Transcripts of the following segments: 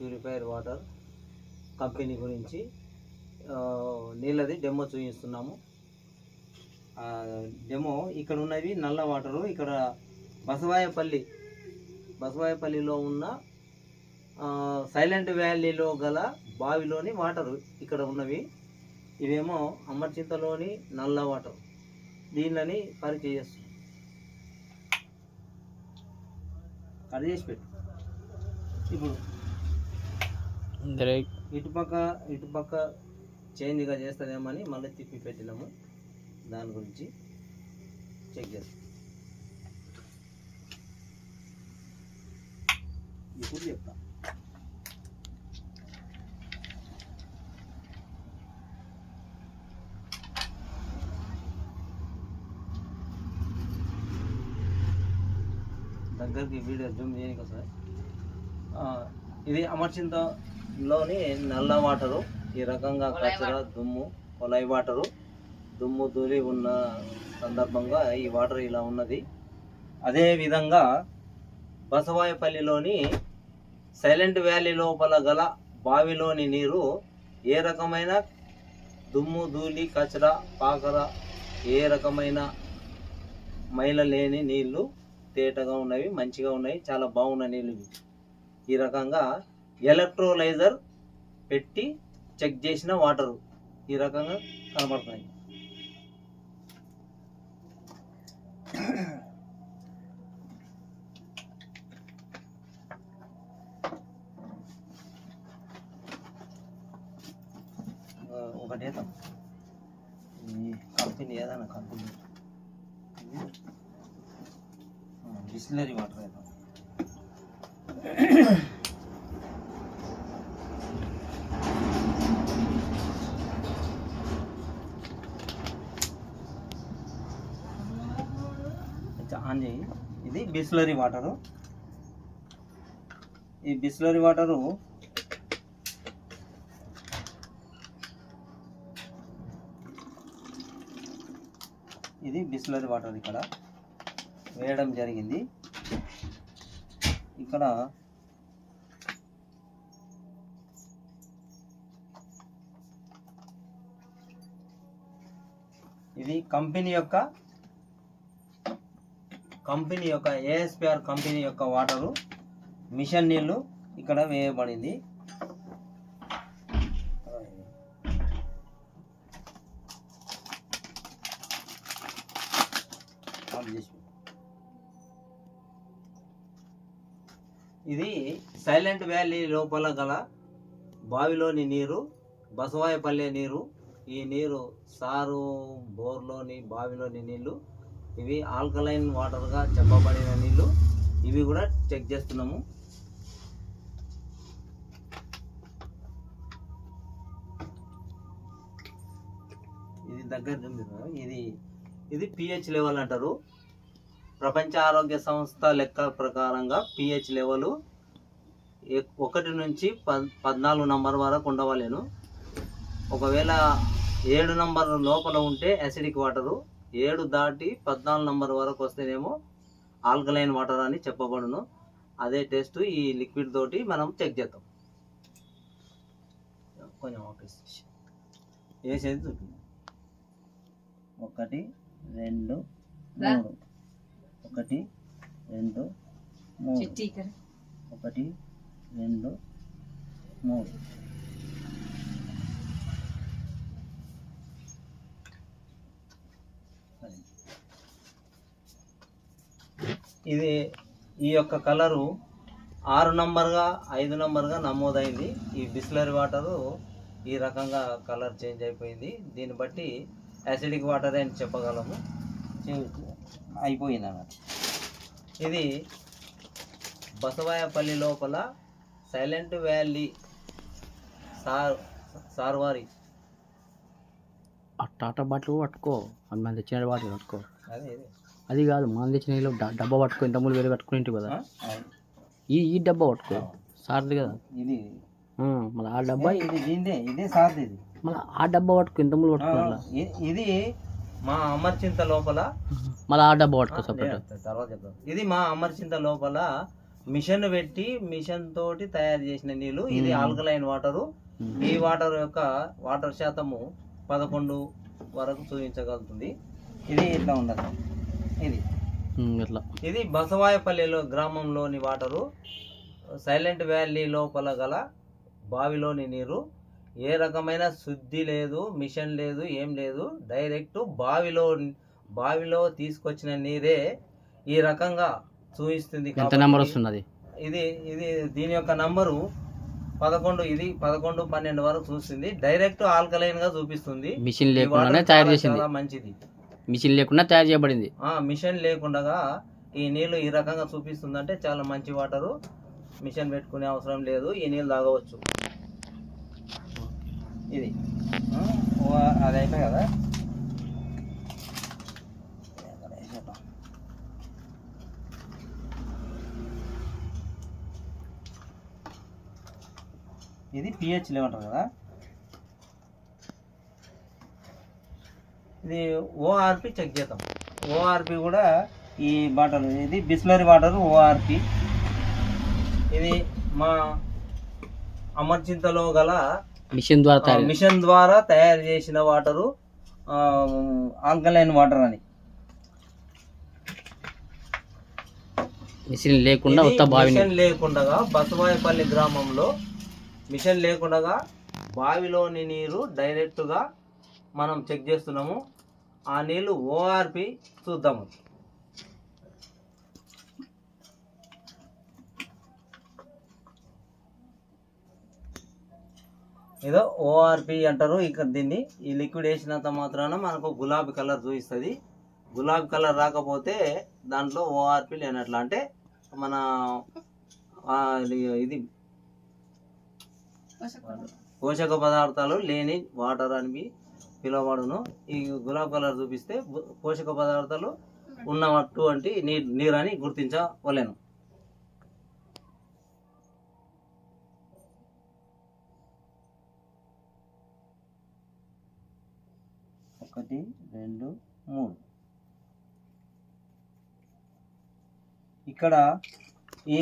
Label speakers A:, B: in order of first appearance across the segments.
A: Purifier water company గురించి నీళ్ళది demo చూపిస్తున్నాము. Demo ఇక్కడ ఉన్నవి నల్ల వాటరు. ఇక్కడ బసవాయపల్లిలో ఉన్న సైలెంట్ వ్యాలీలో గల బావిలోని వాటరు ఇక్కడ ఉన్నవి. ఇవేమో అమర్చింతలోని నల్ల వాటర్. దీనిని పరీక్ష చేస్తున్నాం. అది చేసి పెట్టు. ఇప్పుడు ఇటుపక్క చేంజ్గా చేస్తుందేమని మళ్ళీ తిప్పి పెట్టినాము. దాని గురించి చెక్ చేస్తాం. ఇప్పుడు చెప్తా. దగ్గరికి వీడియో జూమ్ చేయడానికి సార్. ఇది అమర్చింతలోని నల్ల వాటరు. ఈ రకంగా కచరా దుమ్ము కొలాయి వాటరు దుమ్ము ధూళి ఉన్న సందర్భంగా ఈ వాటర్ ఇలా ఉన్నది. అదేవిధంగా బసవాయపల్లిలోని సైలెంట్ వ్యాలీ లోపల గల బావిలోని నీరు ఏ రకమైన దుమ్ము ధూళి కచరా పాకర ఏ రకమైన మైల లేని నీళ్లు తేటగా ఉన్నవి, మంచిగా ఉన్నాయి, చాలా బాగున్న నీళ్ళు. ఈ రకంగా ఎలక్ట్రోలైజర్ పెట్టి చెక్ చేసిన వాటరు ఈ రకంగా కనబడుతున్నాయి. ఒకటే కంపెనీ ఏదైనా కంపెనీ బిస్లరీ వాటర్ అయితే ఆన్ చేయి. ఇది బిస్లరీ వాటరు. ఈ బిస్లరీ వాటరు ఇక్కడ వేయడం జరిగింది. ఇక్కడ ఇది కంపెనీ యొక్క ఏఎస్పిఆర్ కంపెనీ యొక్క వాటరు మిషన్ నీళ్ళు ఇక్కడ వేయబడింది. ఇది సైలెంట్ వ్యాలీ లోపల గల బావిలోని నీరు, బసవాయపల్లి నీరు. ఈ నీరు సారు బోర్లోని బావిలోని నీళ్ళు. ఇవి ఆల్కలైన్ వాటర్గా చెప్పబడిన నీళ్ళు. ఇవి కూడా చెక్ చేస్తున్నాము. ఇది దగ్గర ఇది pH లెవెల్ అంటారు. ప్రపంచ ఆరోగ్య సంస్థ లెక్క ప్రకారంగా pH లెవెల్ 1 నుంచి 14 నంబర్ వరకు ఉండవలేను. ఒకవేళ 7 నంబర్ లోపల ఉంటే యాసిడిక్ వాటరు, 7 దాటి 14 నంబర్ వరకు వస్తేనేమో ఆల్కలైన్ వాటర్ అని చెప్పబడును. అదే టెస్ట్ ఈ లిక్విడ్ తోటి మనం చెక్ చేద్దాం. కొంచెం వేసేది చూపింది. 1 2 3 1 2 3 1 2 3. ఇది ఈ యొక్క కలరు 6 నంబర్గా 5 నంబర్గా నమోదైంది. ఈ బిస్లరీ వాటరు ఈ రకంగా కలర్ చేంజ్ అయిపోయింది. దీన్ని బట్టి యాసిడిక్ వాటర్ అని చెప్పగలము. అయిపోయింది అన్నమాట. ఇది బసవాయపల్లి లోపల సైలెంట్ వ్యాలీ సార్వారి.
B: టాటా బాటిల్ పట్టుకో, అది మన తెచ్చిన బాటిల్ పట్టుకో.
A: అదే
B: అది కాదు, మన తెచ్చిన డబ్బా పట్టుకో. ఇంతకుముందు వేరే పట్టుకుని కదా, ఈ డబ్బా పట్టుకో. సార్ది కదా
A: ఇది.
B: మళ్ళీ ఆ డబ్బా
A: ఇదే సార్ది. ఇది
B: మళ్ళీ ఆ డబ్బా పట్టుకో. ఇంతకుముందు పట్టుకో.
A: ఇది మా అమర్చింత లోపల
B: మళ్ళీ ఆ డబ్బా పట్టుకో సపరేట్.
A: తర్వాత చెప్తాం. ఇది మా అమర్చింత లోపల మిషన్ పెట్టి మిషన్ తోటి తయారు చేసిన నీళ్లు. ఇది ఆల్కలైన్ వాటరు. ఈ వాటర్ యొక్క వాటర్ శాతము 11 వరకు చూపించగలుగుతుంది. ఇది ఇట్లా ఉండదు. ఇది బసవాయపల్లిలో గ్రామంలోని వాటరు. సైలెంట్ వ్యాలీ లోపల గల బావిలోని నీరు. ఏ రకమైన శుద్ధి లేదు, మిషన్ లేదు, ఏం లేదు. డైరెక్ట్ బావిలో తీసుకొచ్చిన నీరే ఈ రకంగా చూపిస్తుంది. ఇది ఇది దీని యొక్క నంబరు 11. ఇది 11, 12 వరకు చూస్తుంది. డైరెక్ట్ ఆల్కలైన్ గా చూపిస్తుంది.
B: మిషన్ లేకుండా తయారు చేసింది.
A: చాలా మంచిది.
B: మిషన్ లేకుండా తయారు చేయబడింది.
A: మిషన్ లేకుండా ఈ నీళ్లు ఈ రకంగా చూపిస్తుంది అంటే చాలా మంచి వాటరు. మిషన్ పెట్టుకునే అవసరం లేదు. ఈ నీళ్ళు తాగవచ్చు. ఇది అది అయిపోయి కదా. ఇది pH లెవెల్ కదా. ఇది ఓఆర్పి చెక్ చేద్దాం. ఓఆర్పి కూడా ఈ బాటిల్, ఇది బిస్లరీ వాటర్ ఓఆర్పి. ఇది మా అమర్చింతలో గల మిషన్ ద్వారా తయారు చేసిన వాటరు, ఆల్కలైన్ వాటర్ అని.
B: మిషన్ లేకుండా
A: బసవాయపల్లి గ్రామంలో మిషన్ లేకుండా బావిలోని నీరు డైరెక్ట్గా మనం చెక్ చేస్తున్నాము. ఆ నీళ్ళు ఓఆర్పి చూద్దాము. ఏదో ఓఆర్పి అంటారు ఇక్కడ దీన్ని. ఈ లిక్విడ్ వేసినంత మాత్రాన మనకు గులాబీ కలర్ చూపిస్తుంది. గులాబీ కలర్ రాకపోతే దాంట్లో ఓఆర్పి లేనట్లా. అంటే మన ఇది పోషక పదార్థాలు లేని వాటర్ అని పిలువబడును. ఈ గులాబీ కలర్ చూపిస్తే పోషక పదార్థాలు ఉన్నటువంటి నీరు అని గుర్తించవలెను. 1, 2, 3. ఇక్కడ ఈ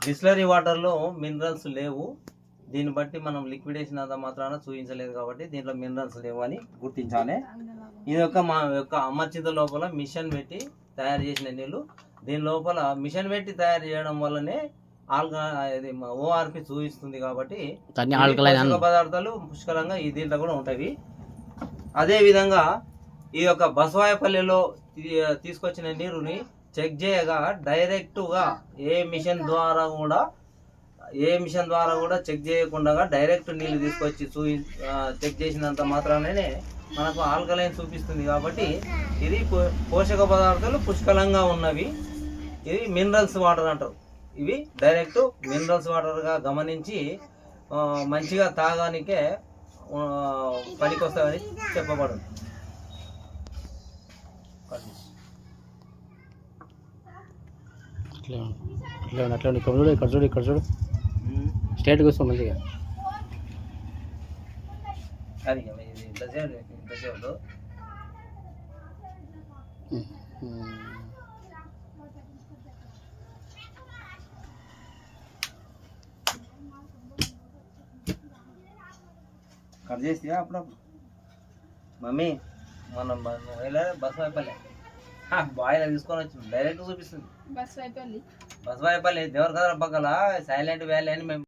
A: బిస్లరీ వాటర్లో మినరల్స్ లేవు. దీన్ని బట్టి మనం లిక్విడేషన్ అంత మాత్రాన చూపించలేదు కాబట్టి దీంట్లో మినరల్స్ లేవు అని గుర్తించాలి. ఇది మా యొక్క అమర్చిత లోపల మిషన్ పెట్టి తయారు చేసిన నీళ్ళు. దీని లోపల మిషన్ పెట్టి తయారు చేయడం వల్లనే ఇది ఓఆర్పి చూపిస్తుంది కాబట్టి పోషక పదార్థాలు పుష్కలంగా ఈ దీంట్లో కూడా ఉంటాయి. అదే విధంగా ఈ యొక్క బసవాయపల్లిలో తీసుకొచ్చిన నీరుని చెక్ చేయగా డైరెక్ట్గా ఏ మిషన్ ద్వారా కూడా చెక్ చేయకుండా డైరెక్ట్ నీళ్ళు తీసుకొచ్చి చెక్ చేసినంత మాత్రానే మనకు ఆల్కలైన్ చూపిస్తుంది కాబట్టి ఇది పోషక పదార్థాలు పుష్కలంగా ఉన్నవి. ఇది మినరల్స్ వాటర్ అంటారు. ఇవి డైరెక్ట్ మినరల్స్ వాటర్గా గమనించి మంచిగా తాగానికే పనికొస్తాయని చెప్పబడింది.
B: ఇక్కడ చూడు స్ట్రైట్గా వస్తాం మంచిగా.
A: అది ఇంతసేపు కట్ చేస్తే అప్పుడప్పుడు మమ్మీ మనం బసవాయపల్లి బాయిలో తీసుకొని వచ్చి డైరెక్ట్ చూపిస్తుంది. బసవాయపల్లి దేవరకద్ర పక్కల సైలెంట్ వ్యాలీ అని మేము